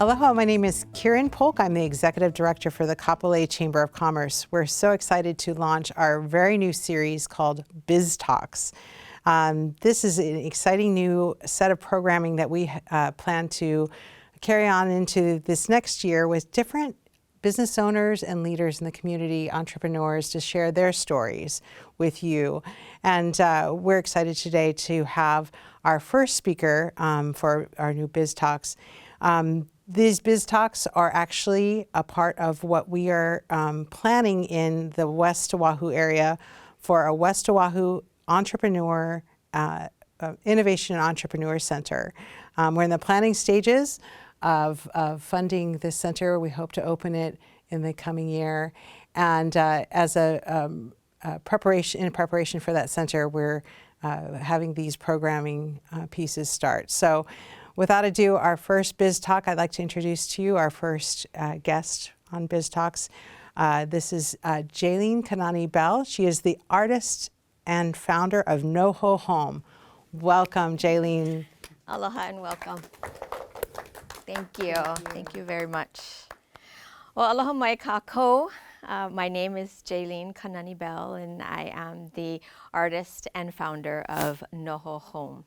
Aloha, my name is Kieran Polk. I'm the Executive Director for the Kapolei Chamber of Commerce. We're so excited to launch our very new series called BizTALKs. This is an exciting new set of programming that we plan to carry on into this next year with different business owners and leaders in the community, entrepreneurs, to share their stories with you. And we're excited today to have our first speaker for our new BizTALKs. These BizTALKs are actually a part of what we are planning in the West Oahu area for a West Oahu Entrepreneur Innovation and Entrepreneur Center. We're in the planning stages of funding this center. We hope to open it in the coming year. And as in preparation for that center, we're having these programming pieces start. So without ado, our first BizTALK, I'd like to introduce to you our first guest on BizTALKs. This is Jalene Kanani Bell. She is the artist and founder of Noho Home. Welcome, Jalene. Aloha and welcome. Thank you. Thank you very much. Well, aloha mai kākou. My name is Jalene Kanani Bell, and I am the artist and founder of Noho Home.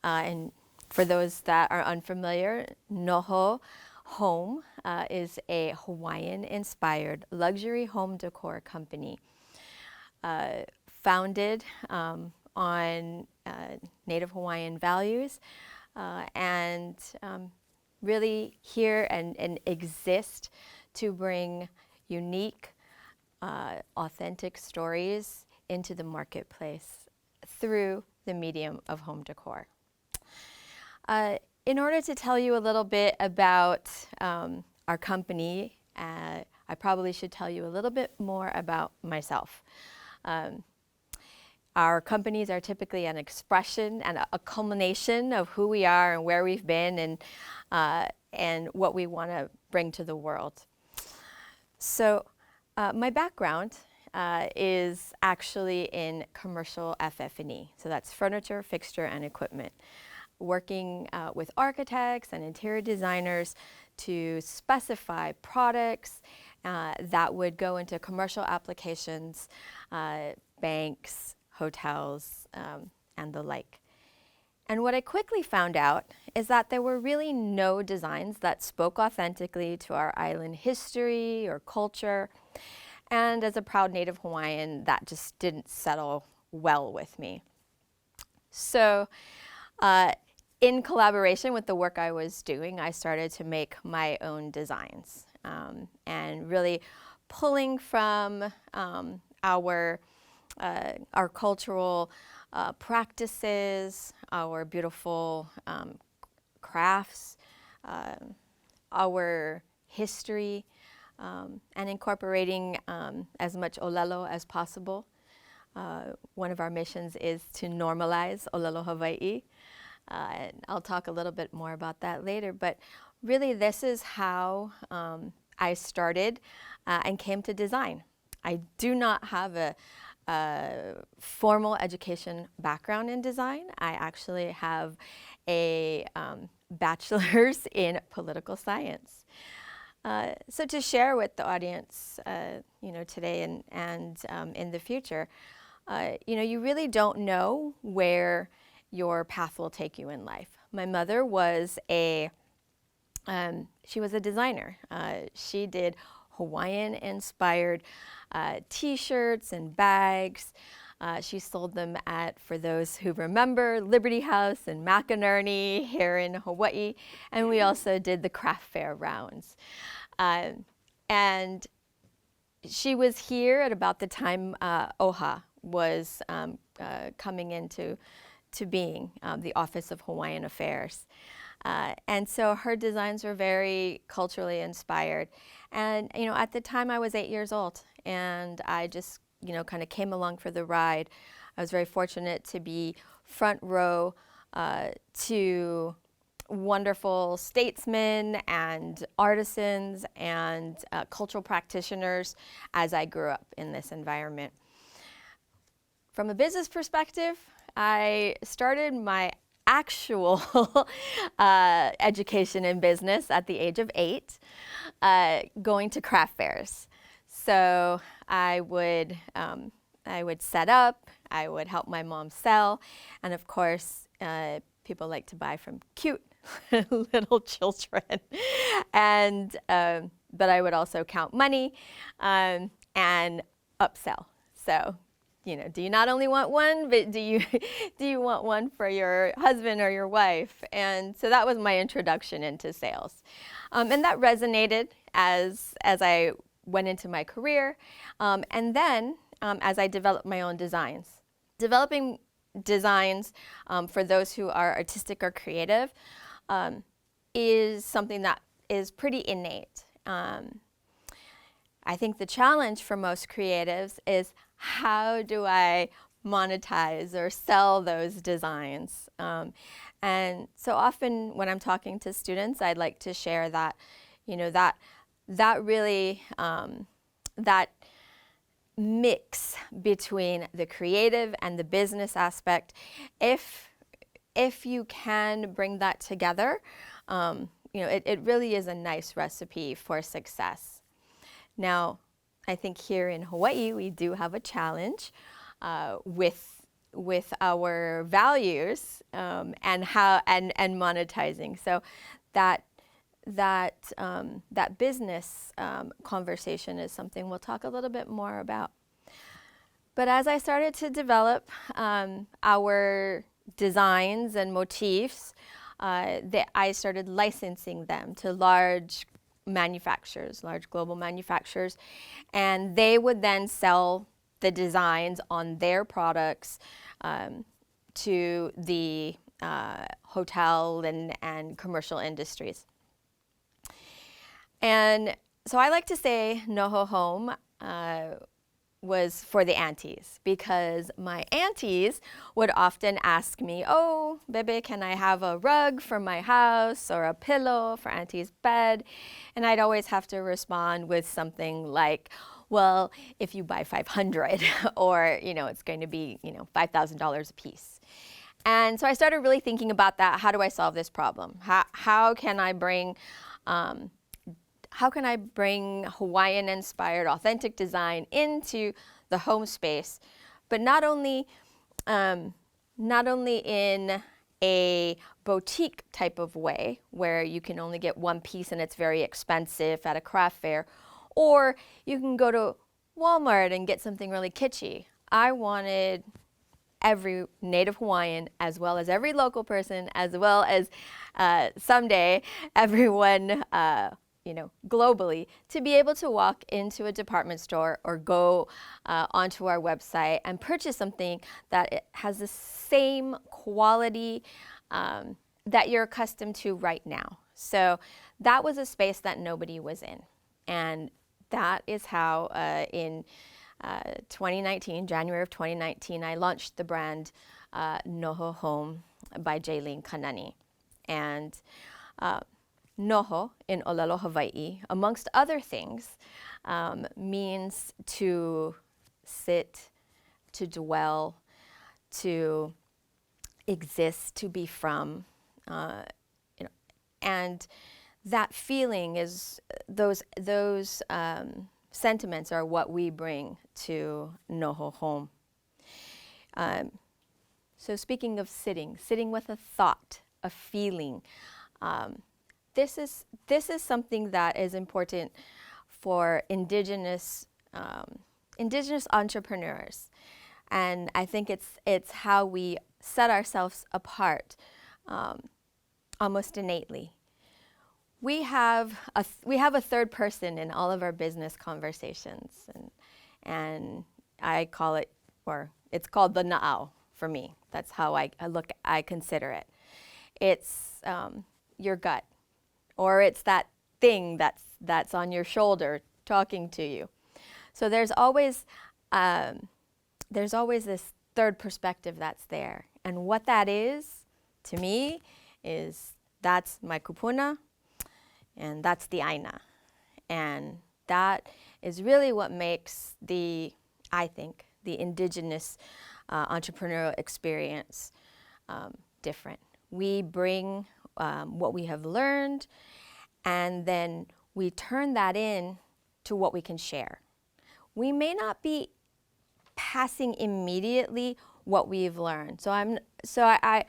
And for those that are unfamiliar, Noho Home is a Hawaiian-inspired luxury home decor company founded on Native Hawaiian values and really here and exist to bring unique, authentic stories into the marketplace through the medium of home decor. In order to tell you a little bit about our company, I probably should tell you a little bit more about myself. Our companies are typically an expression and a culmination of who we are and where we've been and what we want to bring to the world. So my background is actually in commercial FF&E. So that's furniture, fixture, and equipment. Working with architects and interior designers to specify products that would go into commercial applications, banks, hotels, and the like. And what I quickly found out is that there were really no designs that spoke authentically to our island history or culture. And as a proud Native Hawaiian, that just didn't settle well with me. So in collaboration with the work I was doing, I started to make my own designs and really pulling from our cultural practices, our beautiful crafts, our history, and incorporating as much olelo as possible. One of our missions is to normalize olelo Hawaii. And I'll talk a little bit more about that later, but really this is how I started and came to design. I do not have a formal education background in design. I actually have a bachelor's in political science. So to share with the audience, today and in the future, you really don't know where your path will take you in life. My mother was she was a designer. She did Hawaiian-inspired T-shirts and bags. She sold them at, for those who remember, Liberty House and McInerney here in Hawaii. And we also did the craft fair rounds. And she was here at about the time OHA was coming into being, the Office of Hawaiian Affairs. And so her designs were very culturally inspired. And, at the time I was 8 years old and I just, kind of came along for the ride. I was very fortunate to be front row to wonderful statesmen and artisans and cultural practitioners as I grew up in this environment. From a business perspective, I started my actual education in business at the age of 8, going to craft fairs. So I would set up, I would help my mom sell, and of course, people like to buy from cute little children. And but I would also count money and upsell. So, do you not only want one, but do you want one for your husband or your wife? And so that was my introduction into sales, and that resonated as I went into my career, and then as I developed my own designs. Developing designs for those who are artistic or creative is something that is pretty innate. I think the challenge for most creatives is, how do I monetize or sell those designs? And so often when I'm talking to students, I'd like to share that, that really, that mix between the creative and the business aspect, if you can bring that together, it really is a nice recipe for success. Now, I think here in Hawaii, we do have a challenge with our values and monetizing. So that business conversation is something we'll talk a little bit more about. But as I started to develop our designs and motifs, I started licensing them to large manufacturers, large global manufacturers, and they would then sell the designs on their products to the hotel and commercial industries. And so I like to say Noho Home was for the aunties, because my aunties would often ask me, "Oh, Bebe, can I have a rug for my house or a pillow for auntie's bed?" And I'd always have to respond with something like, "Well, if you buy 500 or, it's going to be, $5,000 a piece." And so I started really thinking about that. How do I solve this problem? How can I bring Hawaiian-inspired, authentic design into the home space, but not only in a boutique type of way where you can only get one piece and it's very expensive at a craft fair, or you can go to Walmart and get something really kitschy. I wanted every Native Hawaiian, as well as every local person, as well as someday everyone globally, to be able to walk into a department store or go onto our website and purchase something that it has the same quality that you're accustomed to right now. So that was a space that nobody was in. And that is how in 2019, January of 2019, I launched the brand Noho Home by Jalene Kanani. And Noho in Olelo, Hawaii, amongst other things, means to sit, to dwell, to exist, to be from, and that feeling is those sentiments are what we bring to Noho Home. So speaking of sitting with a thought, a feeling. This is something that is important for indigenous entrepreneurs, and I think it's how we set ourselves apart, almost innately. We have a third person in all of our business conversations, and I call it, or it's called the na'au for me. That's how I consider it. It's your gut. Or it's that thing that's on your shoulder talking to you. So there's always this third perspective that's there. And what that is, to me, is that's my kupuna, and that's the aina. And that is really what makes I think, the indigenous entrepreneurial experience different. we bring what we have learned, and then we turn that in to what we can share. We may not be passing immediately what we've learned. So I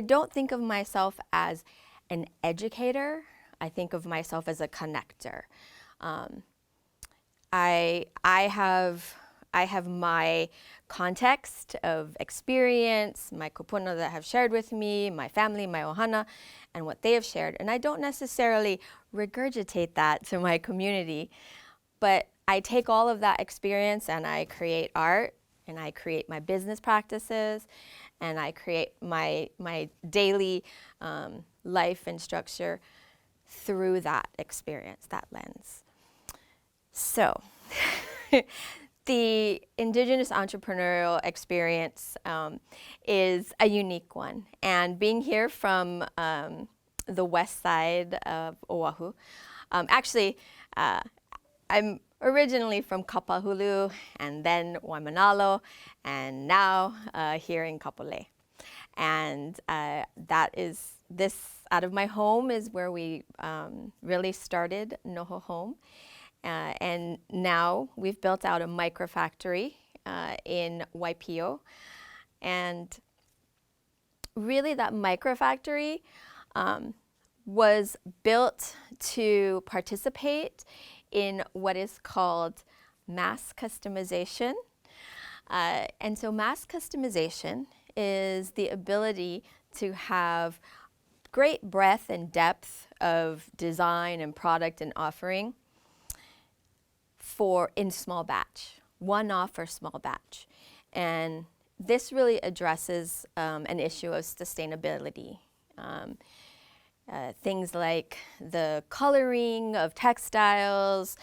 don't think of myself as an educator. I think of myself as a connector. I have my context of experience, my kupuna that have shared with me, my family, my ohana, and what they have shared. And I don't necessarily regurgitate that to my community, but I take all of that experience and I create art, and I create my business practices, and I create my daily life and structure through that experience, that lens. So the Indigenous entrepreneurial experience is a unique one. And being here from the west side of Oahu, I'm originally from Kapahulu, and then Waimanalo, and now here in Kapolei. And this out of my home is where we really started Noho Home. And now we've built out a microfactory in Waipio. And really that microfactory was built to participate in what is called mass customization. And so mass customization is the ability to have great breadth and depth of design and product and offering in small batch, one-off or small batch. And this really addresses an issue of sustainability. Things like the coloring of textiles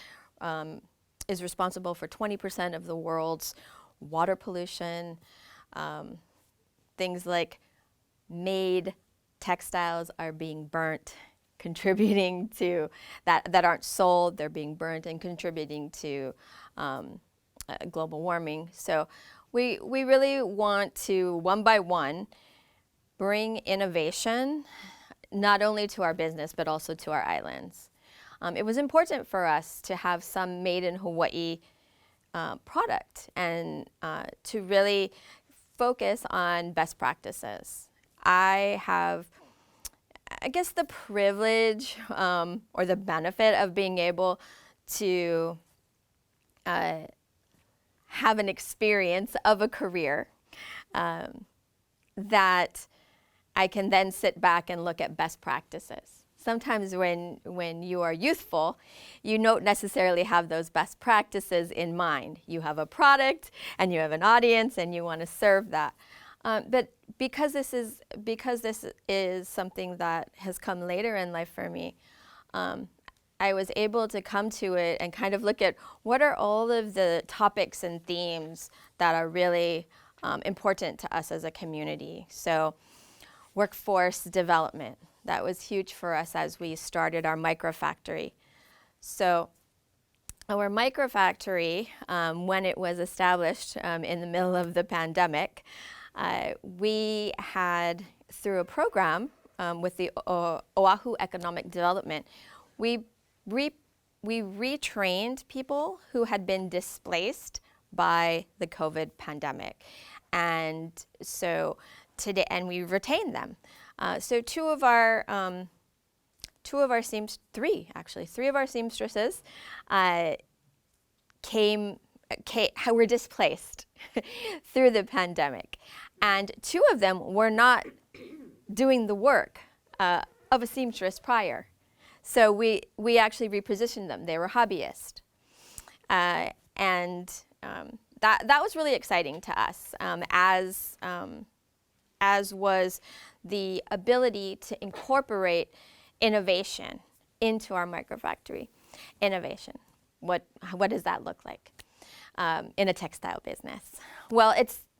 is responsible for 20% of the world's water pollution. Things like made textiles are being burnt, contributing to that aren't sold, they're being burnt and contributing to global warming. So we really want to, one by one, bring innovation not only to our business, but also to our islands. It was important for us to have some made in Hawaii product and to really focus on best practices. I have, I guess, the privilege or the benefit of being able to have an experience of a career that I can then sit back and look at best practices. Sometimes when you are youthful, you don't necessarily have those best practices in mind. You have a product and you have an audience and you want to serve that. But because this is something that has come later in life for me, I was able to come to it and kind of look at what are all of the topics and themes that are really important to us as a community. So workforce development, that was huge for us as we started our microfactory. So our microfactory, when it was established in the middle of the pandemic, we had, through a program with the Oahu Economic Development, we retrained people who had been displaced by the COVID pandemic. And so today, and we retained them. So three of our seamstresses were displaced through the pandemic. And two of them were not doing the work of a seamstress prior. So we actually repositioned them. They were hobbyists. And that was really exciting to us, as was the ability to incorporate innovation into our microfactory. Innovation, what does that look like in a textile business? Well,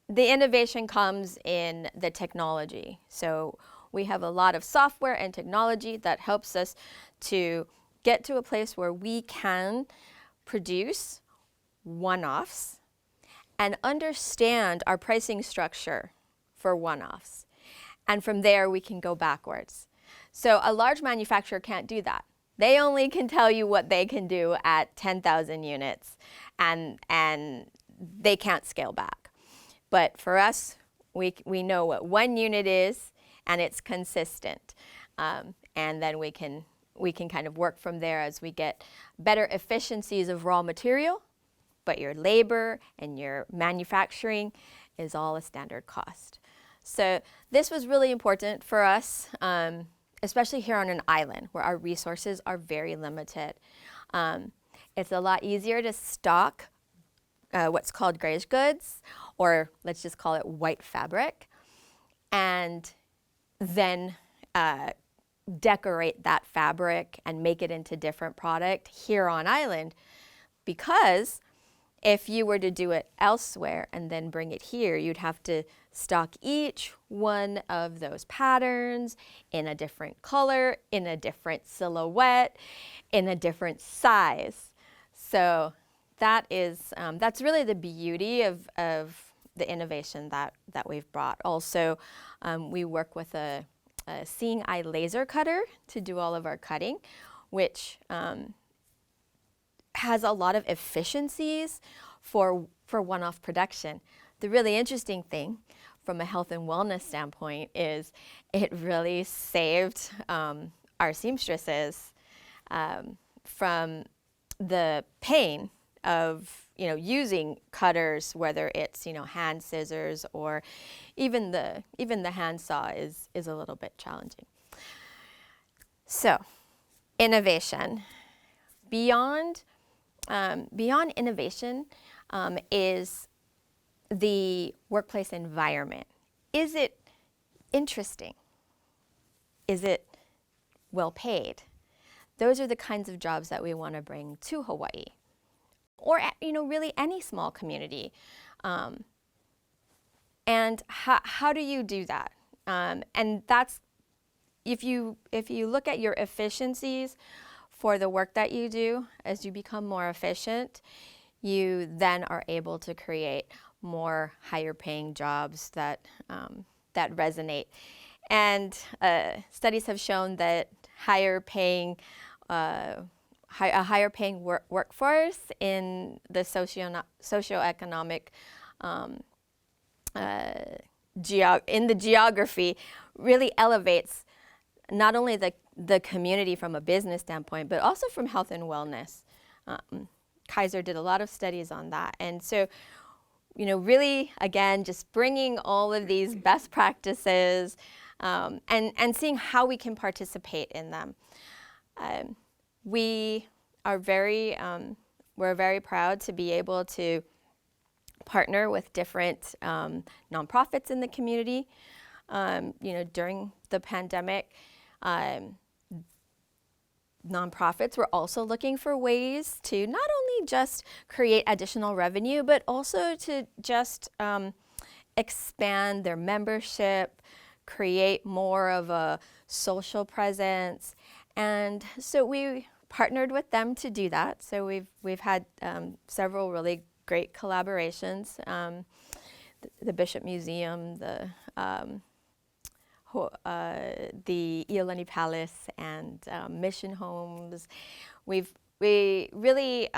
the innovation comes in the technology. So we have a lot of software and technology that helps us to get to a place where we can produce one-offs and understand our pricing structure for one-offs. And from there, we can go backwards. So a large manufacturer can't do that. They only can tell you what they can do at 10,000 units, and they can't scale back. But for us, we know what 1 unit is, and it's consistent. And then we can kind of work from there as we get better efficiencies of raw material, but your labor and your manufacturing is all a standard cost. So this was really important for us, especially here on an island where our resources are very limited. It's a lot easier to stock what's called grayish goods, or let's just call it white fabric, and then decorate that fabric and make it into different product here on island, because if you were to do it elsewhere and then bring it here, you'd have to stock each one of those patterns in a different color, in a different silhouette, in a different size. So that is, that's really the beauty of the innovation that we've brought. Also, we work with a seeing eye laser cutter to do all of our cutting, which has a lot of efficiencies for one-off production. The really interesting thing from a health and wellness standpoint is it really saved our seamstresses from the pain of using cutters, whether it's hand scissors or even the hand saw is a little bit challenging. So, innovation. Beyond innovation is the workplace environment. Is it interesting? Is it well paid? Those are the kinds of jobs that we want to bring to Hawaii, or really any small community. And how do you do that? And that's if you look at your efficiencies for the work that you do, as you become more efficient, you then are able to create more higher paying jobs that resonate. And studies have shown that higher paying workforce in the socioeconomic in the geography really elevates not only the community from a business standpoint, but also from health and wellness. Kaiser did a lot of studies on that. And so, really, again, just bringing all of these best practices and seeing how we can participate in them. We are we're very proud to be able to partner with different nonprofits in the community. During the pandemic, nonprofits were also looking for ways to not only just create additional revenue, but also to just expand their membership, create more of a social presence. And so we partnered with them to do that. So we've had several really great collaborations. The Bishop Museum, the Iolani Palace, and Mission Homes. We really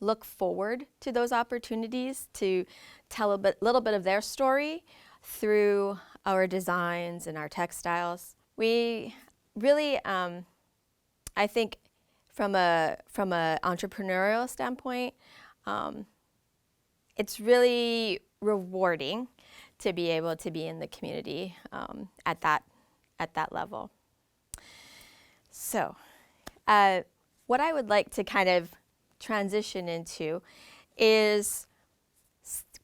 look forward to those opportunities to tell a little bit of their story through our designs and our textiles. We really, I think, from a entrepreneurial standpoint, it's really rewarding to be able to be in the community at that level. So, what I would like to kind of transition into is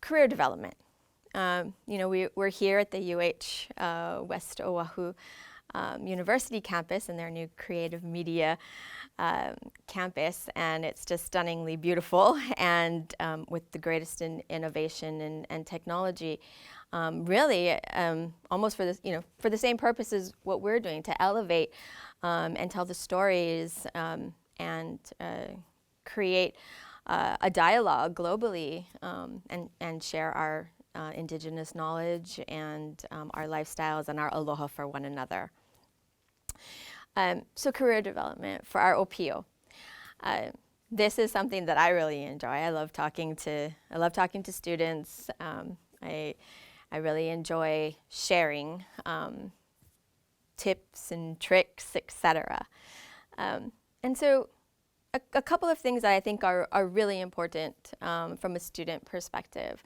career development. We're here at the UH West Oahu University campus in their new creative media campus, and it's just stunningly beautiful and with the greatest in innovation and technology. Really, almost for this, for the same purpose as what we're doing, to elevate and tell the stories and create a dialogue globally and share indigenous knowledge and our lifestyles and our aloha for one another. So career development for our OPO. This is something that I really enjoy. I love talking to students. I really enjoy sharing tips and tricks, etc. And so a couple of things that I think are really important from a student perspective.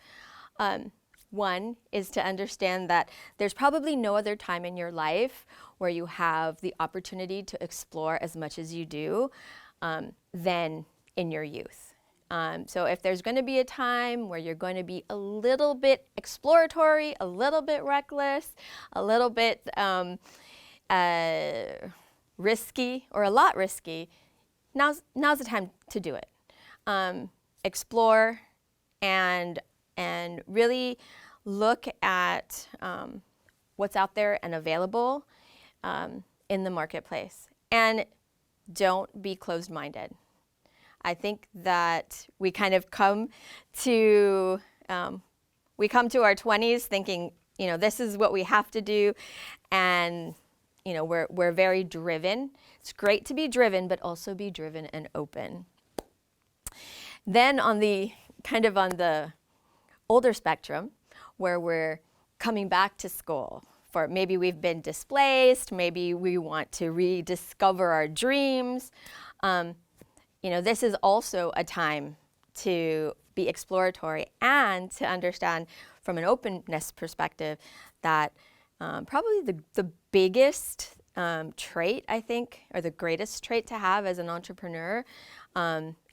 One is to understand that there's probably no other time in your life where you have the opportunity to explore as much as you do than in your youth. So if there's going to be a time where you're going to be a little bit exploratory, a little bit reckless, a little bit risky, or a lot risky, now's the time to do it. Explore and really look at what's out there and available in the marketplace. And don't be closed-minded. I think that we kind of come to our 20s thinking, this is what we have to do, and we're very driven. It's great to be driven, but also be driven and open. Then on the older spectrum, where we're coming back to school, for maybe we've been displaced, maybe we want to rediscover our dreams. This is also a time to be exploratory and to understand from an openness perspective that probably the biggest trait, I think, or the greatest trait to have as an entrepreneur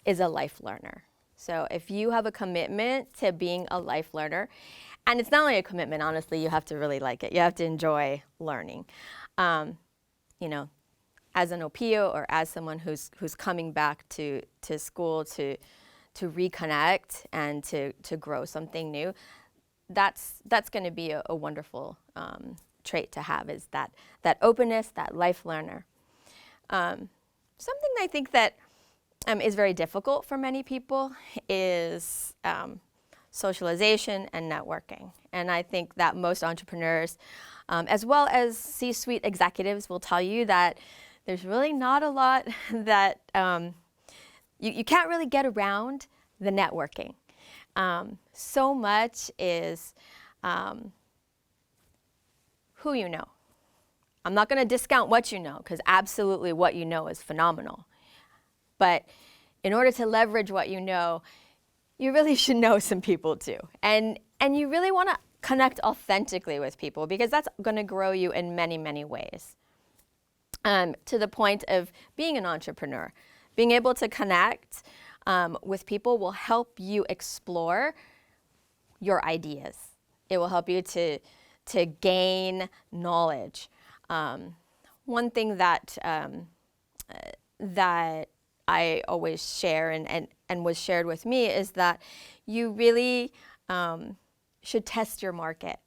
is a life learner. So if you have a commitment to being a life learner, and it's not only a commitment, honestly, you have to really like it. You have to enjoy learning. As an OPO or as someone who's coming back to school to reconnect and to grow something new, that's going to be a wonderful trait to have, is that openness, that life learner. Something I think that is very difficult for many people is socialization and networking. And I think that most entrepreneurs, as well as C-suite executives, will tell you that there's really not a lot that you can't really get around the networking. So much is who you know. I'm not going to discount what you know, because absolutely what you know is phenomenal. But in order to leverage what you know, you really should know some people too. And you really want to connect authentically with people, because that's going to grow you in many, many ways. To the point of being an entrepreneur, being able to connect with people will help you explore your ideas. It will help you to gain knowledge. One thing that I always share and was shared with me is that you really should test your market.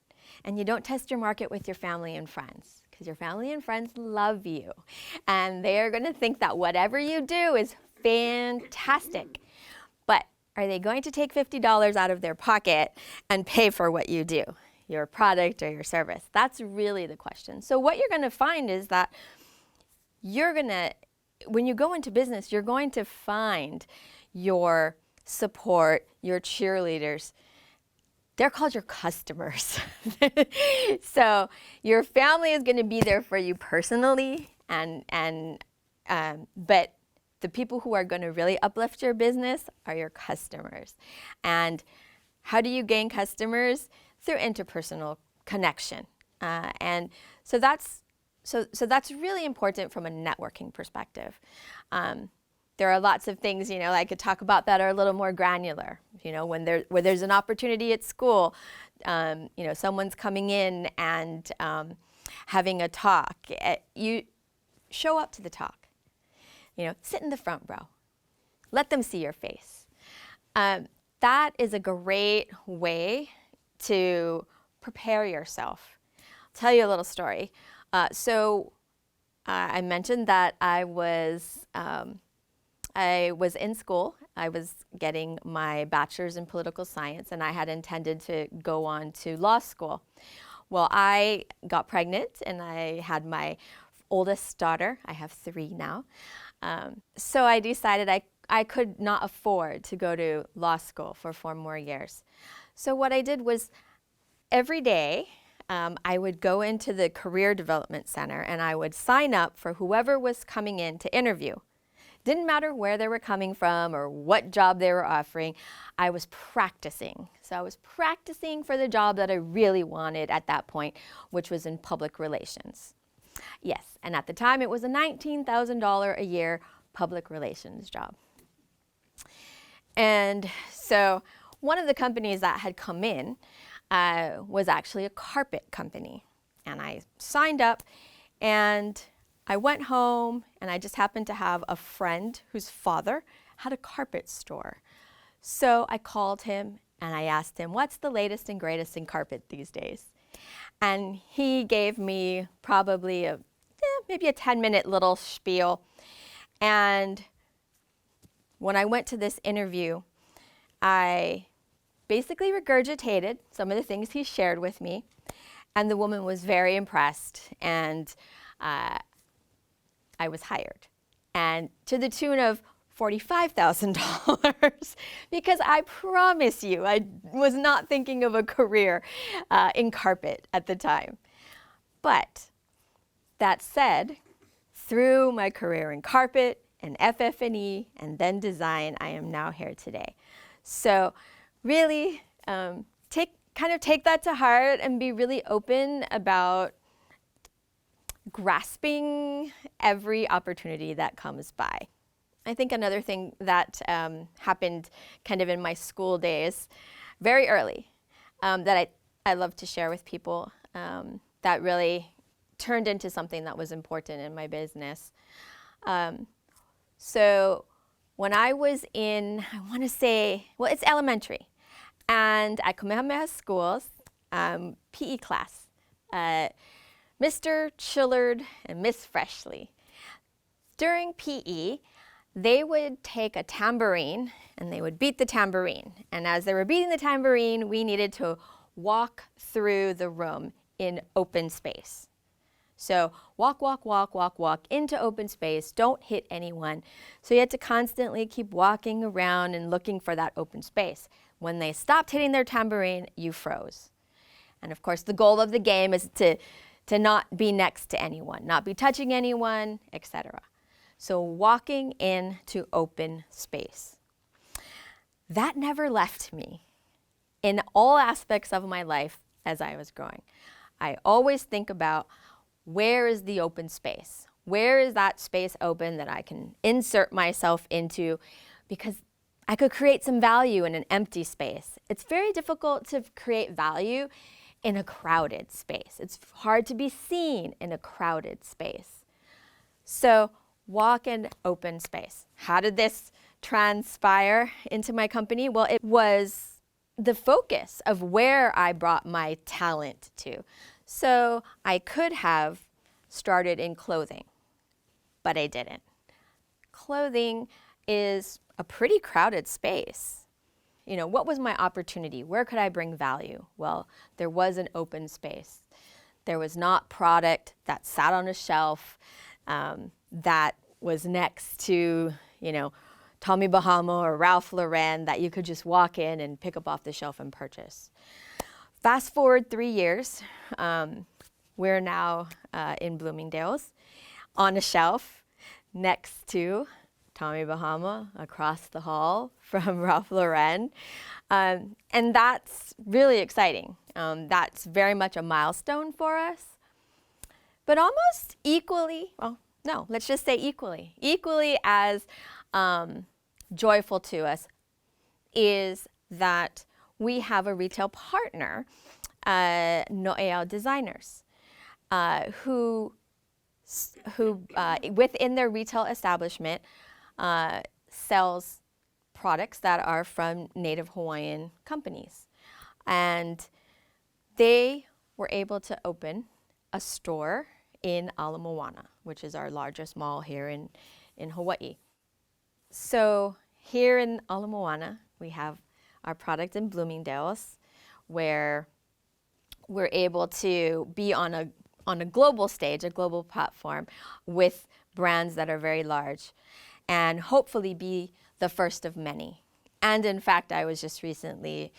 And you don't test your market with your family and friends, because your family and friends love you. And they are going to think that whatever you do is fantastic. But are they going to take $50 out of their pocket and pay for what you do, your product or your service? That's really the question. So what you're going to find is that when you go into business, you're going to find your support, your cheerleaders. They're called your customers. So your family is going to be there for you personally, but the people who are going to really uplift your business are your customers. And how do you gain customers? Through interpersonal connection. And so that's really important from a networking perspective. There are lots of things, I could talk about that are a little more granular. When there's an opportunity at school, someone's coming in and having a talk. You show up to the talk. Sit in the front row. Let them see your face. That is a great way to prepare yourself. I'll tell you a little story. I mentioned that I I was in school. I was getting my bachelor's in political science, and I had intended to go on to law school. Well, I got pregnant, and I had my oldest daughter. I have 3 now. So I decided I could not afford to go to law school for 4 more years. So what I did was every day, I would go into the Career Development Center and I would sign up for whoever was coming in to interview. Didn't matter where they were coming from or what job they were offering, I was practicing. So I was practicing for the job that I really wanted at that point, which was in public relations. Yes, and at the time it was a $19,000 a year public relations job. And so one of the companies that had come in was actually a carpet company. And I signed up and I went home, and I just happened to have a friend whose father had a carpet store. So I called him and I asked him, what's the latest and greatest in carpet these days? And he gave me probably maybe a 10-minute little spiel. And when I went to this interview, I basically regurgitated some of the things he shared with me, and the woman was very impressed, and I was hired, and to the tune of $45,000 because I promise you, I was not thinking of a career in carpet at the time. But that said, through my career in carpet and FF&E and then design, I am now here today. So really take that to heart and be really open about grasping every opportunity that comes by. I think another thing that happened kind of in my school days, very early, that I love to share with people, that really turned into something that was important in my business. So when I was in, I want to say, well, it's elementary, and at Kamehameha Schools, PE class, Mr. Chillard and Miss Freshley. During PE, they would take a tambourine and they would beat the tambourine. And as they were beating the tambourine, we needed to walk through the room in open space. So walk, walk, walk, walk, walk into open space. Don't hit anyone. So you had to constantly keep walking around and looking for that open space. When they stopped hitting their tambourine, you froze. And of course, the goal of the game is to not be next to anyone, not be touching anyone, etc. So walking into open space. That never left me in all aspects of my life as I was growing. I always think about, where is the open space? Where is that space open that I can insert myself into? Because I could create some value in an empty space. It's very difficult to create value in a crowded space. It's hard to be seen in a crowded space. So walk in open space. How did this transpire into my company? Well, it was the focus of where I brought my talent to. So I could have started in clothing, but I didn't. Clothing is a pretty crowded space. You know, what was my opportunity? Where could I bring value? Well, there was an open space. There was not product that sat on a shelf that was next to, you know, Tommy Bahama or Ralph Lauren that you could just walk in and pick up off the shelf and purchase. Fast forward 3 years, we're now in Bloomingdale's on a shelf next to Tommy Bahama, across the hall from Ralph Lauren. And that's really exciting. That's very much a milestone for us. But almost equally, well, no, let's just say equally as joyful to us is that we have a retail partner, Noho Designers, who within their retail establishment sells products that are from Native Hawaiian companies. And they were able to open a store in Ala Moana, which is our largest mall here in Hawaii. So here in Ala Moana, we have our product in Bloomingdale's, where we're able to be on a global stage, a global platform, with brands that are very large, and hopefully be the first of many. And in fact, I was just recently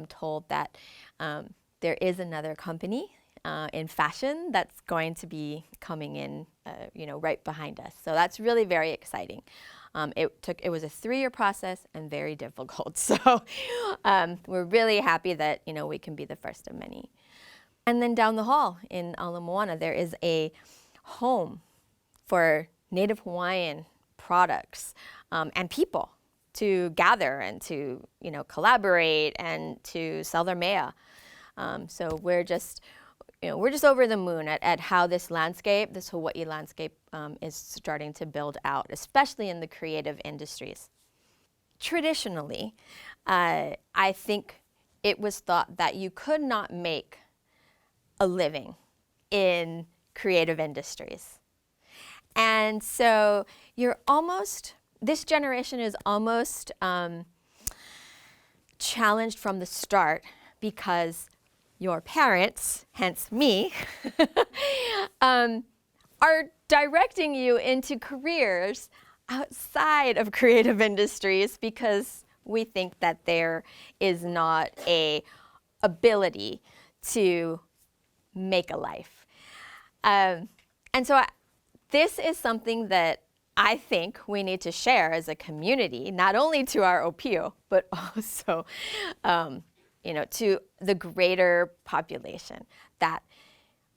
told that there is another company in fashion that's going to be coming in, right behind us. So that's really very exciting. It was a 3-year process and very difficult. So we're really happy that we can be the first of many. And then down the hall in Ala Moana, there is a home for Native Hawaiian products and people to gather and to collaborate and to sell their mea. So we're just over the moon at how this Hawaii landscape is starting to build out, especially in the creative industries. Traditionally, I think it was thought that you could not make a living in creative industries. And so this generation is almost challenged from the start, because your parents, hence me, are directing you into careers outside of creative industries, because we think that there is not a ability to make a life. And so this is something that I think we need to share as a community, not only to our OPIO, but also to the greater population, that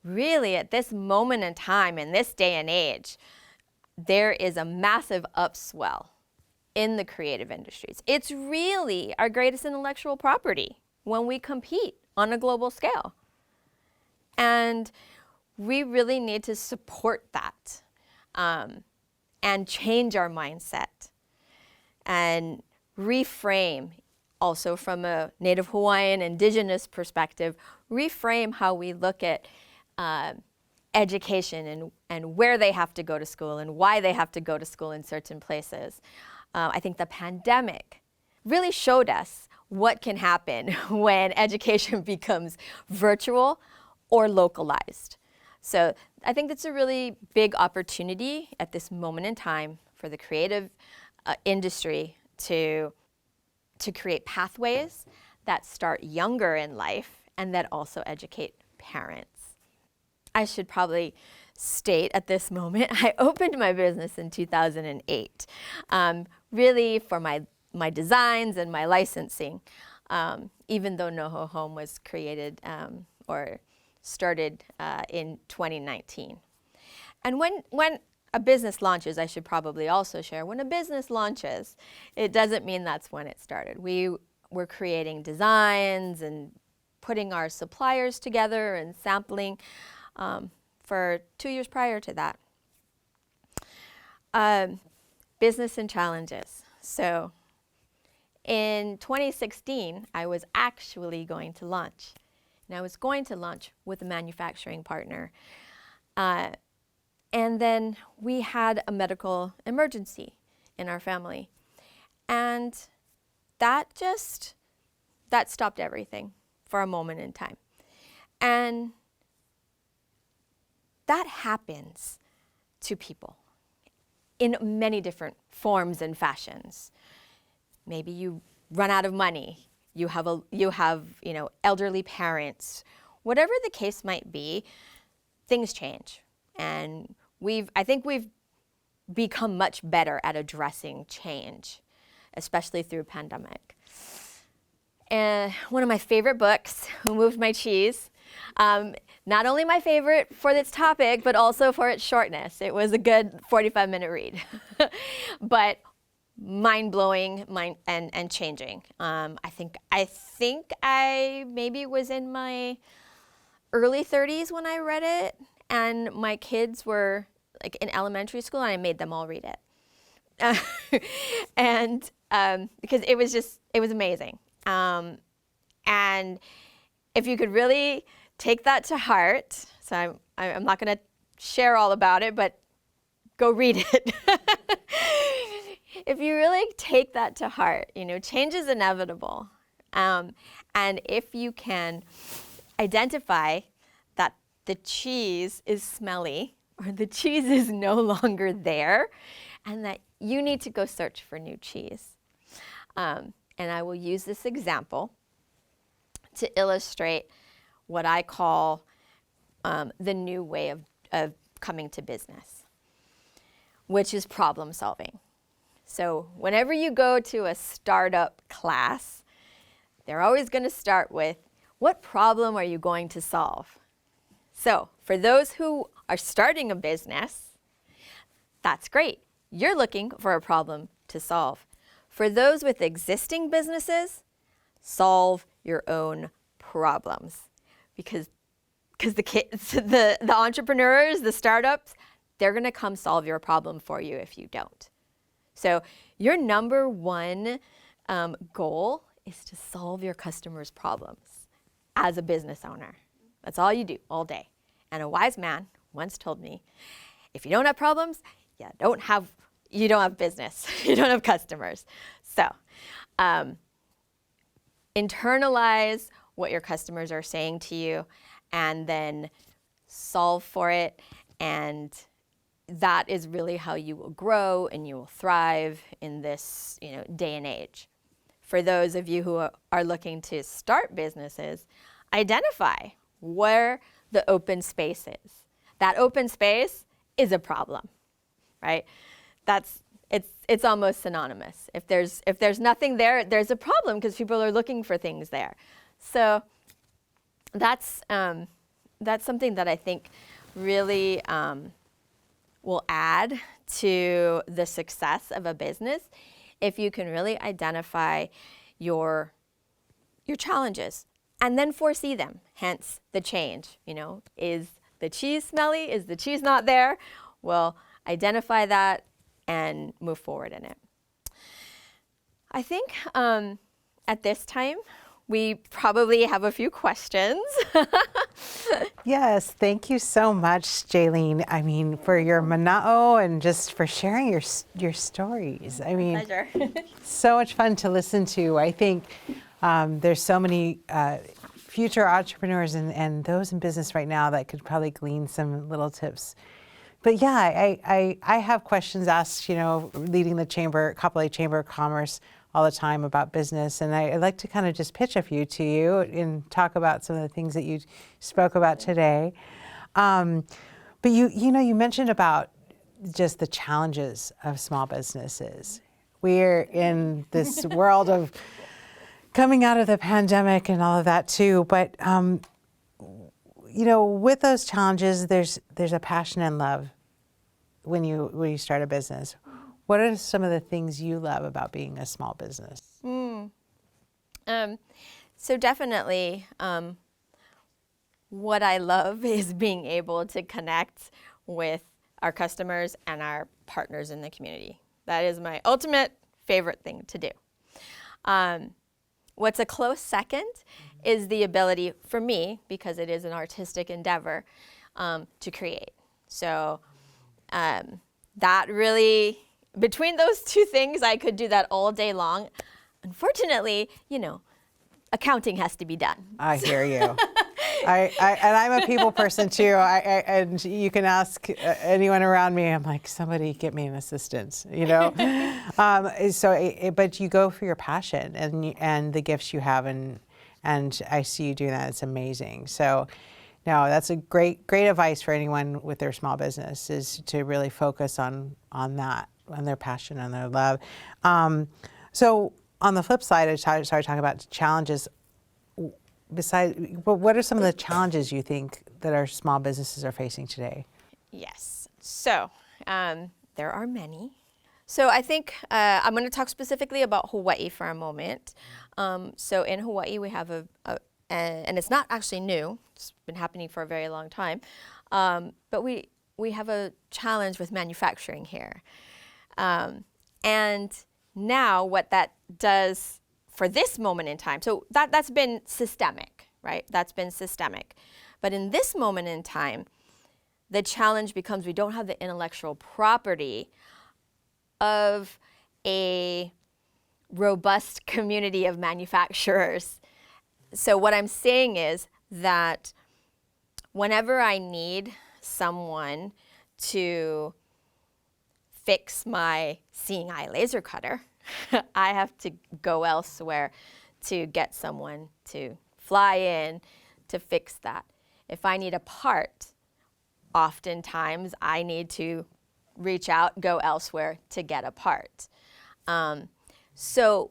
really at this moment in time, in this day and age, there is a massive upswell in the creative industries. It's really our greatest intellectual property when we compete on a global scale. And we really need to support that and change our mindset and reframe, also from a Native Hawaiian indigenous perspective, reframe how we look at education and where they have to go to school and why they have to go to school in certain places. I think the pandemic really showed us what can happen when education becomes virtual or localized. So I think that's a really big opportunity at this moment in time for the creative industry to create pathways that start younger in life and that also educate parents. I should probably state at this moment, I opened my business in 2008, really for my designs and my licensing, even though Noho Home was created or started in 2019. And when a business launches, I should probably also share, when a business launches, it doesn't mean that's when it started. We were creating designs and putting our suppliers together and sampling for 2 years prior to that. Business and challenges. So in 2016, I was actually going to launch. And I was going to launch with a manufacturing partner. And then we had a medical emergency in our family. And that stopped everything for a moment in time. And that happens to people in many different forms and fashions. Maybe you run out of money. You have elderly parents. Whatever the case might be, things change. And I think we've become much better at addressing change, especially through pandemic. And one of my favorite books, Who Moved My Cheese, not only my favorite for its topic, but also for its shortness. It was a good 45-minute read, but mind-blowing and changing. I think I maybe was in my early 30s when I read it, and my kids were like in elementary school, and I made them all read it. And because it was amazing. And if you could really take that to heart, so I'm not going to share all about it, but go read it. if you really take that to heart, change is inevitable. And if you can identify that the cheese is smelly or the cheese is no longer there and that you need to go search for new cheese. And I will use this example to illustrate what I call the new way of coming to business, which is problem solving. So whenever you go to a startup class, they're always going to start with, what problem are you going to solve? So for those who are starting a business, that's great. You're looking for a problem to solve. For those with existing businesses, solve your own problems. Because the kids, the entrepreneurs, the startups, they're going to come solve your problem for you if you don't. So your number one goal is to solve your customers' problems as a business owner. That's all you do all day. And a wise man once told me, if you don't have problems, you don't have business. You don't have customers. So internalize what your customers are saying to you and then solve for it. And that is really how you will grow and you will thrive in this day and age. For those of you who are looking to start businesses, identify where the open space is. That open space is a problem, right? It's almost synonymous. If there's nothing there, there's a problem because people are looking for things there. So that's something that I think really will add to the success of a business if you can really identify your challenges and then foresee them, hence the change. Is the cheese smelly? Is the cheese not there? Well, identify that and move forward in it. I think at this time, we probably have a few questions. Yes, thank you so much, Jalene. I mean, for your mana'o and just for sharing your stories. I mean, Pleasure. So much fun to listen to. I think there's so many future entrepreneurs and those in business right now that could probably glean some little tips. But yeah, I have questions asked, leading the Kapolei Chamber of Commerce all the time about business. And I'd like to kind of just pitch a few to you and talk about some of the things that you spoke about today. But you mentioned about just the challenges of small businesses. We're in this world of coming out of the pandemic and all of that too. But, with those challenges, there's a passion and love when you start a business. What are some of the things you love about being a small business? So definitely, what I love is being able to connect with our customers and our partners in the community. That is my ultimate favorite thing to do. What's a close second is the ability for me, because it is an artistic endeavor, to create. So that really, between those two things, I could do that all day long. Unfortunately, accounting has to be done. I hear you. And I'm a people person too. And you can ask anyone around me. I'm like, somebody get me an assistant. But you go for your passion and the gifts you have, and I see you doing that. It's amazing. So, no, that's a great advice for anyone with their small business, is to really focus on that, on their passion and their love. So on the flip side, I started talking about challenges. What are some of the challenges you think that our small businesses are facing today? Yes. So there are many. So I think I'm going to talk specifically about Hawaii for a moment. So in Hawaii, we have and it's not actually new. It's been happening for a very long time. But we have a challenge with manufacturing here. And now what that does for this moment in time, so that's been systemic, right? That's been systemic. But in this moment in time, the challenge becomes we don't have the intellectual property of a robust community of manufacturers. So what I'm saying is that whenever I need someone to fix my seeing eye laser cutter, I have to go elsewhere to get someone to fly in to fix that. If I need a part, oftentimes I need to reach out, go elsewhere to get a part. So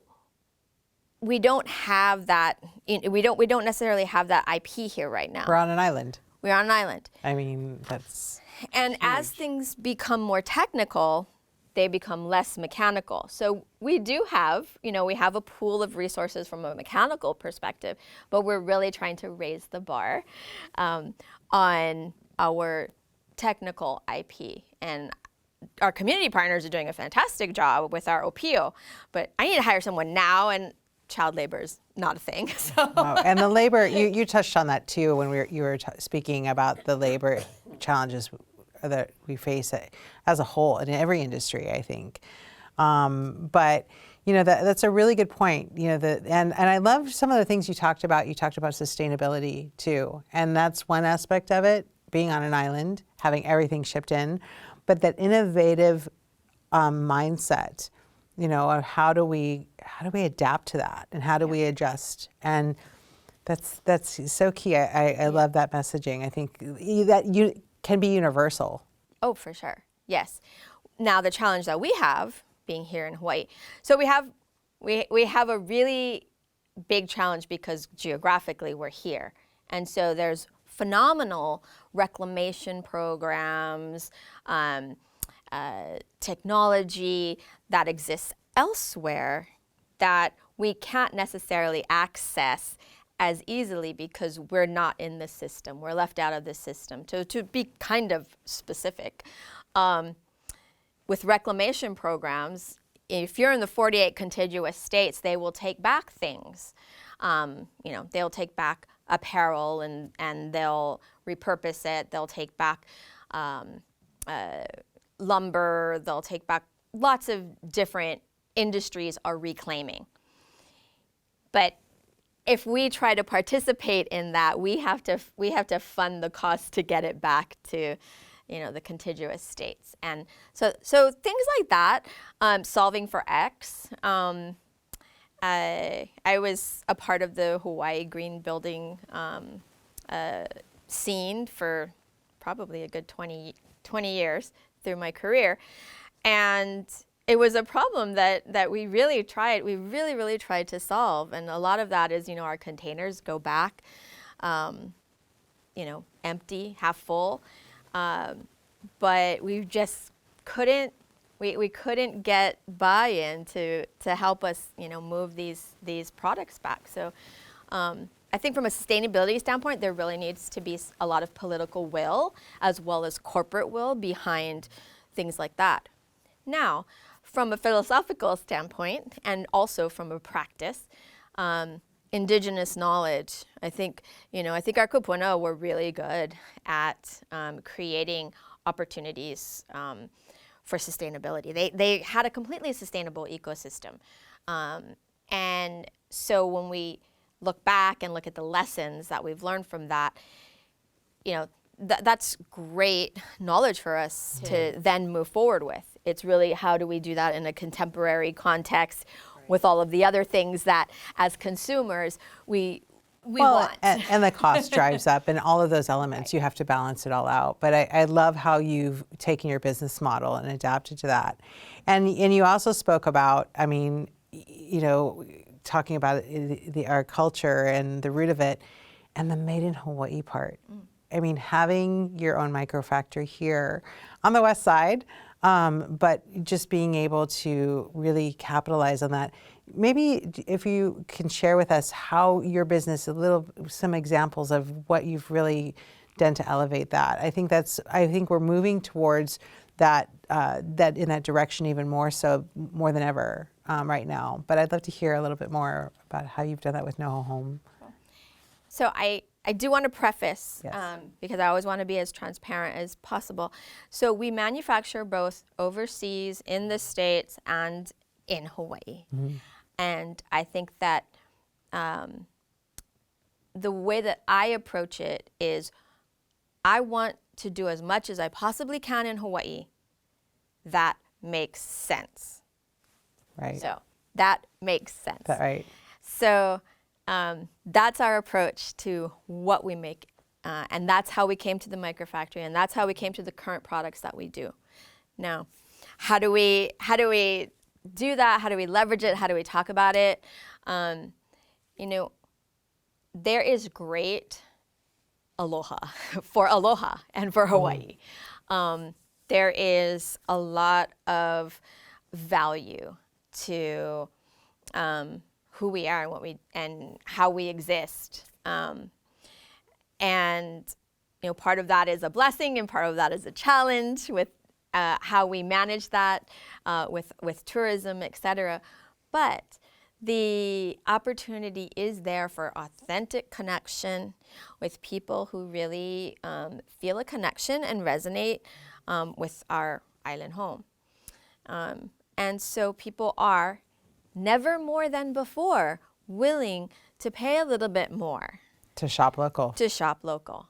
we don't have that. We don't necessarily have that IP here right now. We're on an island. We're on an island. I mean, that's And huge. as things become more technical, they become less mechanical. So we do have, we have a pool of resources from a mechanical perspective, but we're really trying to raise the bar on our technical IP. And our community partners are doing a fantastic job with our OPO, but I need to hire someone now, and child labor is not a thing. So. Wow. And the labor, you touched on that too when you were speaking about the labor challenges that we face as a whole in every industry, I think. But that's a really good point. And I love some of the things you talked about. You talked about sustainability too, and that's one aspect of it. Being on an island, having everything shipped in, but that innovative mindset. Of how do we adapt to that, and how do we adjust? And that's so key. I love that messaging. I think that you can be universal. Oh, for sure. Yes. Now the challenge that we have being here in Hawaii, so we have a really big challenge because geographically we're here, and so there's phenomenal reclamation programs, technology that exists elsewhere that we can't necessarily access as easily because we're not in the system. We're left out of the system. To be kind of specific, with reclamation programs, if you're in the 48 contiguous states, they will take back things. They'll take back apparel and they'll repurpose it. They'll take back lumber. They'll take back lots of different industries are reclaiming. But if we try to participate in that, we have to fund the cost to get it back to, the contiguous states. And so things like that, solving for X. I was a part of the Hawaii Green Building scene for probably a good 20 years through my career. And it was a problem that we really tried to solve. And a lot of that is, our containers go back, empty, half full. But we just couldn't, we couldn't get buy-in to help us, move these products back. So I think from a sustainability standpoint, there really needs to be a lot of political will as well as corporate will behind things like that. Now, from a philosophical standpoint and also from a practice, indigenous knowledge, I think our kupuna were really good at creating opportunities for sustainability. They had a completely sustainable ecosystem. And so when we look back and look at the lessons that we've learned from that, that's great knowledge for us to then move forward with. It's really how do we do that in a contemporary context with all of the other things that as consumers we want. And the cost drives up and all of those elements, you have to balance it all out. But I love how you've taken your business model and adapted to that. And you also spoke about, talking about our culture and the root of it and the made in Hawaii part. Having your own microfactory here on the west side, but just being able to really capitalize on that. Maybe if you can share with us how your business, some examples of what you've really done to elevate that. I think we're moving towards that in that direction even more than ever right now. But I'd love to hear a little bit more about how you've done that with Noho Home. So I do want to preface, Yes. because I always want to be as transparent as possible. So we manufacture both overseas, in the States, and in Hawaii. And I think that the way that I approach it is I want to do as much as I possibly can in Hawaii that makes sense. Right. So that makes sense. Right. So that's our approach to what we make. And that's how we came to the microfactory, and that's how we came to the current products that we do. Now, how do we do that? How do we leverage it? How do we talk about it? You know, there is great aloha for aloha and for Hawaii. There is a lot of value to who we are and what we and how we exist. And you know, part of that is a blessing, and part of that is a challenge with how we manage that with tourism, etc. But the opportunity is there for authentic connection with people who really feel a connection and resonate with our island home. And so people are, never more than before, willing to pay a little bit more. To shop local. To shop local.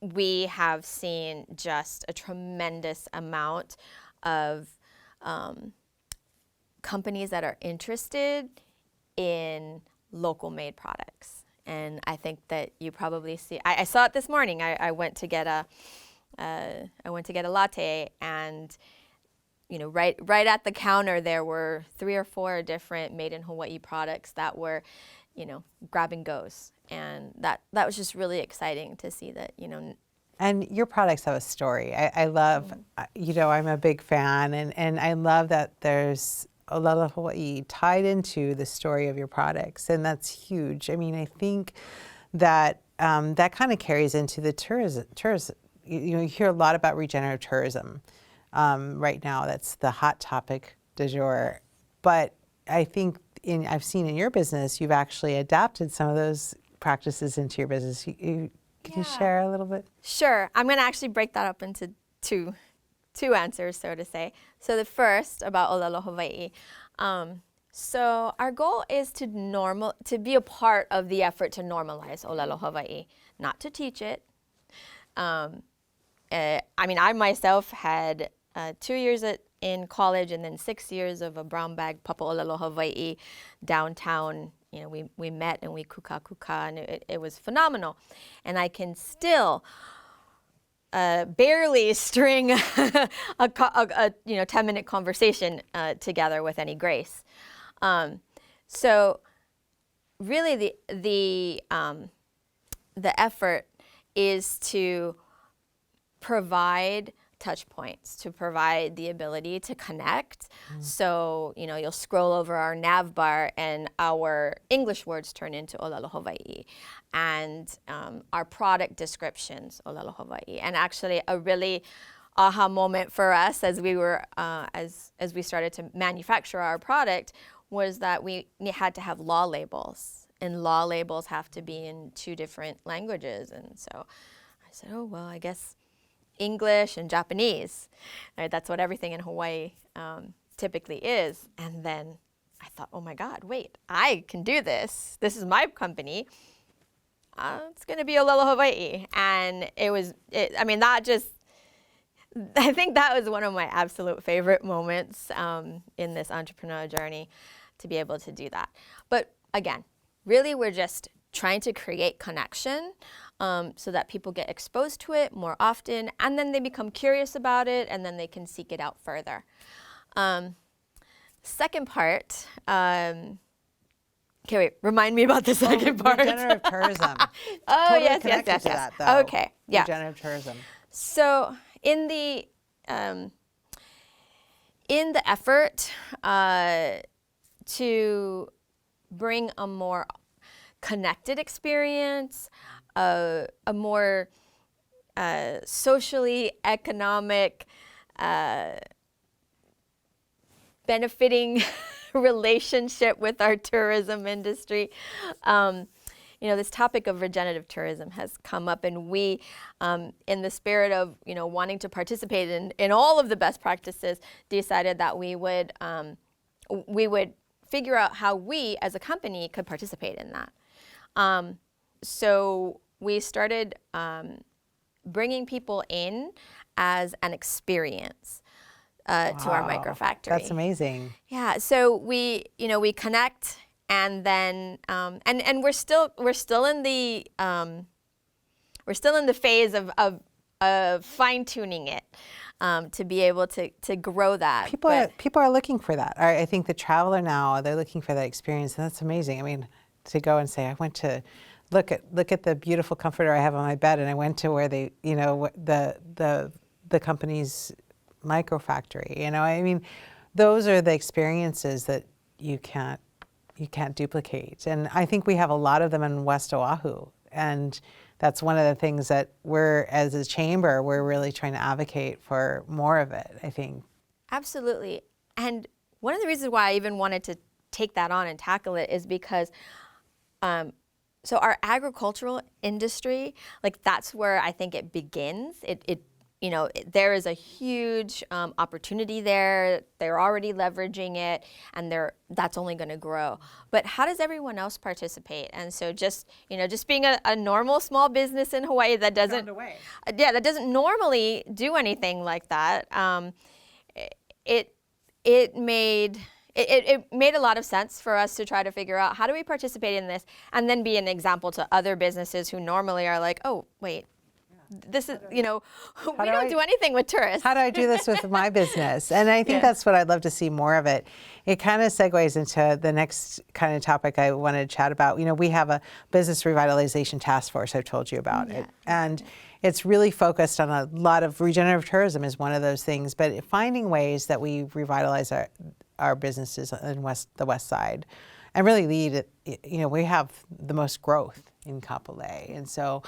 We have seen just a tremendous amount of companies that are interested in local made products. And I think that you probably see, I saw it this morning. I went to get a latte, and you know, right at the counter there were 3 or 4 different made in Hawaii products that were, you know, grab and goes. And that was just really exciting to see that, you know. And your products have a story. I love, you know, I'm a big fan, and I love that there's Olelo Hawaii tied into the story of your products, and that's huge. I mean, I think that that kind of carries into the tourism. You know, you hear a lot about regenerative tourism right now. That's the hot topic du jour. But I think I've seen in your business, you've actually adapted some of those practices into your business. Can you share a little bit? Sure. I'm going to actually break that up into two answers, so to say. So the first about Olelo Hawaii. So our goal is to be a part of the effort to normalize Olelo Hawaii, not to teach it. I mean, I myself had 2 years in college and then 6 years of a brown bag papa Olelo Hawaii downtown. You know, we met and we kuka, and it was phenomenal. And I can still barely string a 10-minute conversation together with any grace. So really the effort is to provide touch points, to provide the ability to connect. So, you know, you'll scroll over our nav bar and our English words turn into Olelo Hawaii, and our product descriptions, Olelo Hawaii. And actually a really aha moment for us as we were, as we started to manufacture our product, was that we had to have law labels, and law labels have to be in 2 different languages. And so I said, oh, well, I guess English and Japanese. Right, that's what everything in Hawaii typically is. And then I thought, oh my God, wait, I can do this. This is my company. It's going to be Olelo Hawaii. And I think that was one of my absolute favorite moments in this entrepreneurial journey, to be able to do that. But again, really we're just trying to create connection so that people get exposed to it more often, and then they become curious about it, and then they can seek it out further. Second part, okay, wait, remind me about the second part. Regenerative tourism. Oh, totally yes. To that, though. Okay, yeah. Regenerative tourism. So in the effort to bring a more connected experience, a more socially economic, benefiting relationship with our tourism industry. this topic of regenerative tourism has come up, and we, in the spirit of, wanting to participate in all of the best practices, decided that we would figure out how we as a company could participate in that. So we started bringing people in as an experience to our microfactory. That's amazing. Yeah. So we connect, and then and we're still in the phase of fine tuning it to be able to grow that. People are looking for that. I think the traveler now, they're looking for that experience, and that's amazing. I mean, to go and say, I went to look at the beautiful comforter I have on my bed, and I went to where they, the company's microfactory. I mean, those are the experiences that you can't duplicate. And I think we have a lot of them in West Oahu, and that's one of the things that we're, as a chamber, we're really trying to advocate for more of it, I think. Absolutely. And one of the reasons why I even wanted to take that on and tackle it is because so our agricultural industry, that's where I think it begins. There is a huge opportunity there. They're already leveraging it, and that's only going to grow. But how does everyone else participate? And so just being a normal small business in Hawaii that doesn't normally do anything like that, it made a lot of sense for us to try to figure out how do we participate in this, and then be an example to other businesses who normally are like, oh, wait, this is, we don't do anything with tourists. How do I do this with my business? And I think that's what I'd love to see more of it. It kind of segues into the next kind of topic I wanted to chat about. We have a business revitalization task force I've told you about it. And it's really focused on a lot of regenerative tourism is one of those things, but finding ways that we revitalize our businesses in the West Side and really lead, we have the most growth in Kapolei. And so,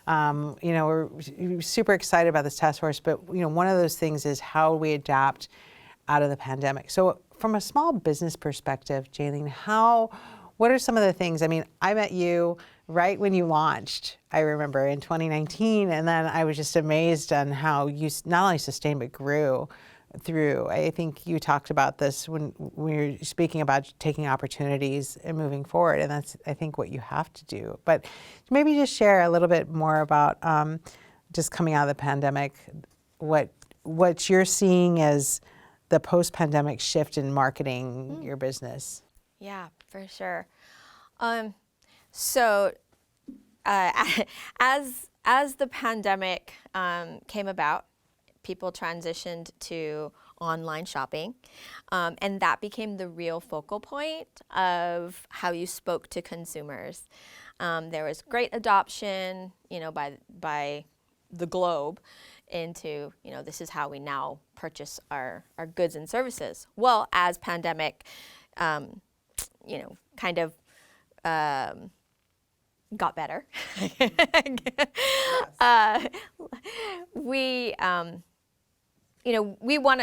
we're super excited about this task force, but, one of those things is how we adapt out of the pandemic. So from a small business perspective, Jalene, what are some of the things? I mean, I met you right when you launched, I remember, in 2019, and then I was just amazed on how you not only sustained but grew through. I think you talked about this when we were speaking about taking opportunities and moving forward, and that's, I think, what you have to do. But maybe just share a little bit more about just coming out of the pandemic, what you're seeing as the post-pandemic shift in marketing your business. Yeah, for sure. So as the pandemic came about, people transitioned to online shopping, and that became the real focal point of how you spoke to consumers. There was great adoption, by the globe into, this is how we now purchase our goods and services. Well, as pandemic, kind of got better, we want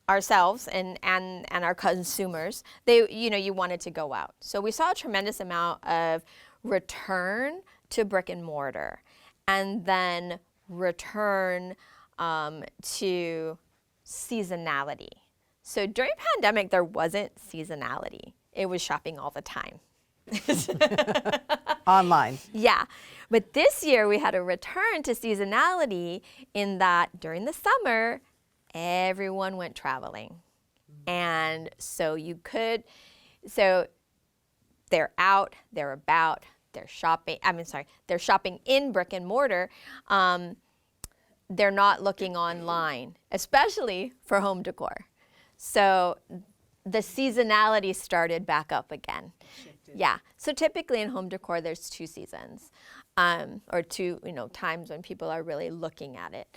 ourselves and our consumers, you wanted to go out. So we saw a tremendous amount of return to brick and mortar, and then return to seasonality. So during pandemic, there wasn't seasonality. It was shopping all the time. Online. Yeah. But this year we had a return to seasonality in that during the summer, everyone went traveling. And so they're out, they're about, they're shopping. They're shopping in brick and mortar. They're not looking online, especially for home decor. So the seasonality started back up again. Shifted. Yeah. So typically in home decor, there's 2 seasons, or 2, times when people are really looking at it.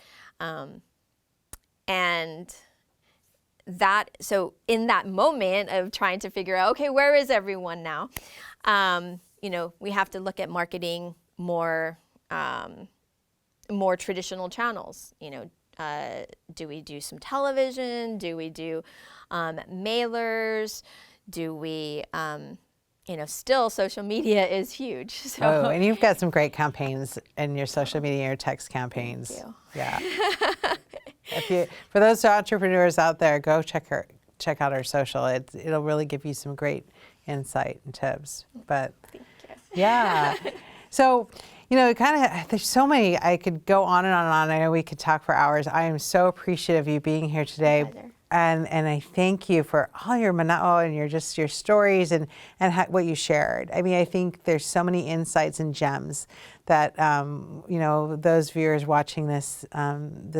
And so in that moment of trying to figure out, okay, where is everyone now? We have to look at marketing more traditional channels. Do we do some television? Do we do mailers? Do we still social media is huge. So Oh, and you've got some great campaigns in your social media, your text campaigns. Thank you. Yeah. For those entrepreneurs out there, go check out her social. It'll really give you some great insight and tips. But thank you. yeah. So, there's so many, I could go on and on and on. I know we could talk for hours. I am so appreciative of you being here today. My pleasure. And I thank you for all your mana'o and your stories and what you shared. I mean, I think there's so many insights and gems that, those viewers watching this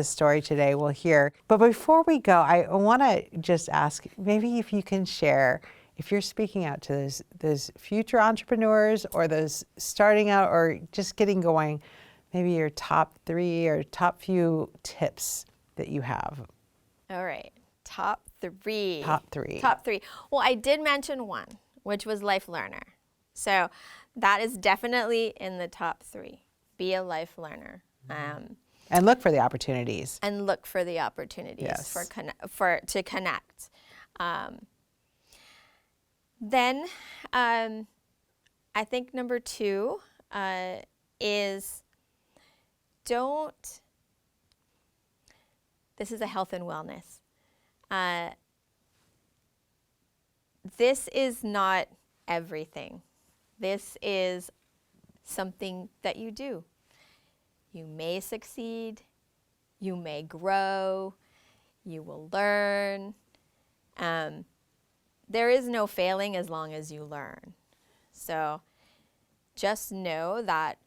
story today will hear. But before we go, I want to just ask, maybe if you can share, if you're speaking out to those future entrepreneurs or those starting out or just getting going, maybe your top 3 or top few tips that you have. All right. Top 3. Top 3. Top 3. Well, I did mention one, which was life learner. So that is definitely in the top 3. Be a life learner. And look for the opportunities. And look for the opportunities Yes. to connect. Then I think number 2 is this is a health and wellness. This is not everything. This is something that you do. You may succeed, you may grow, you will learn. There is no failing as long as you learn. So just know that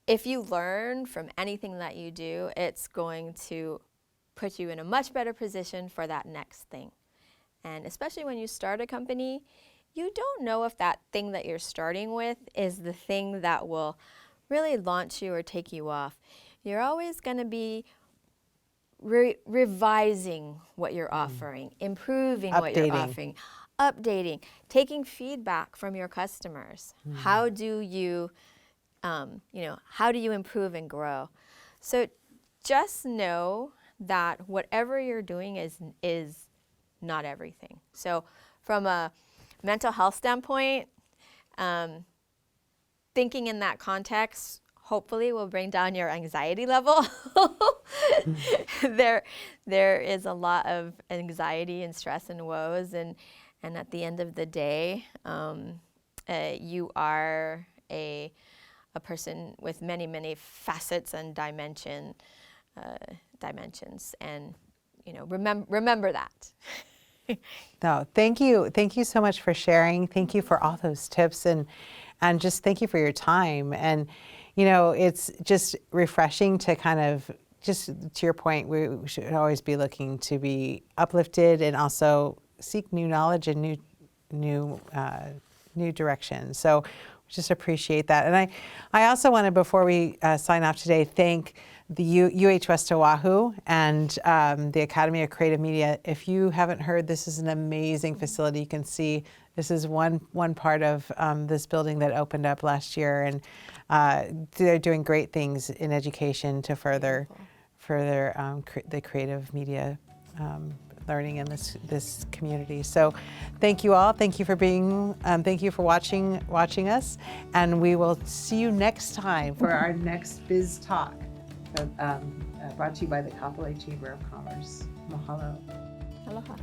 if you learn from anything that you do, it's going to put you in a much better position for that next thing. And especially when you start a company, you don't know if that thing that you're starting with is the thing that will really launch you or take you off. You're always going to be revising what you're offering, improving what you're offering, updating, taking feedback from your customers. How do you, how do you improve and grow? So just know that whatever you're doing is not everything. So from a mental health standpoint, thinking in that context hopefully will bring down your anxiety level. There is a lot of anxiety and stress and woes, and at the end of the day, you are a person with many, many facets and dimensions, and remember that. No, thank you so much for sharing. Thank you for all those tips, and just thank you for your time. And it's just refreshing to kind of, just to your point, we should always be looking to be uplifted and also seek new knowledge and new direction. So just appreciate that. And I also want to, before we sign off today, thank the UH West Oahu and the Academy of Creative Media. If you haven't heard, this is an amazing facility. You can see this is one part of this building that opened up last year, and they're doing great things in education to further the creative media learning in this community. So thank you all. Thank you for thank you for watching us, and we will see you next time for our next Biz Talk, brought to you by the Kapolei Chamber of Commerce. Mahalo. Aloha.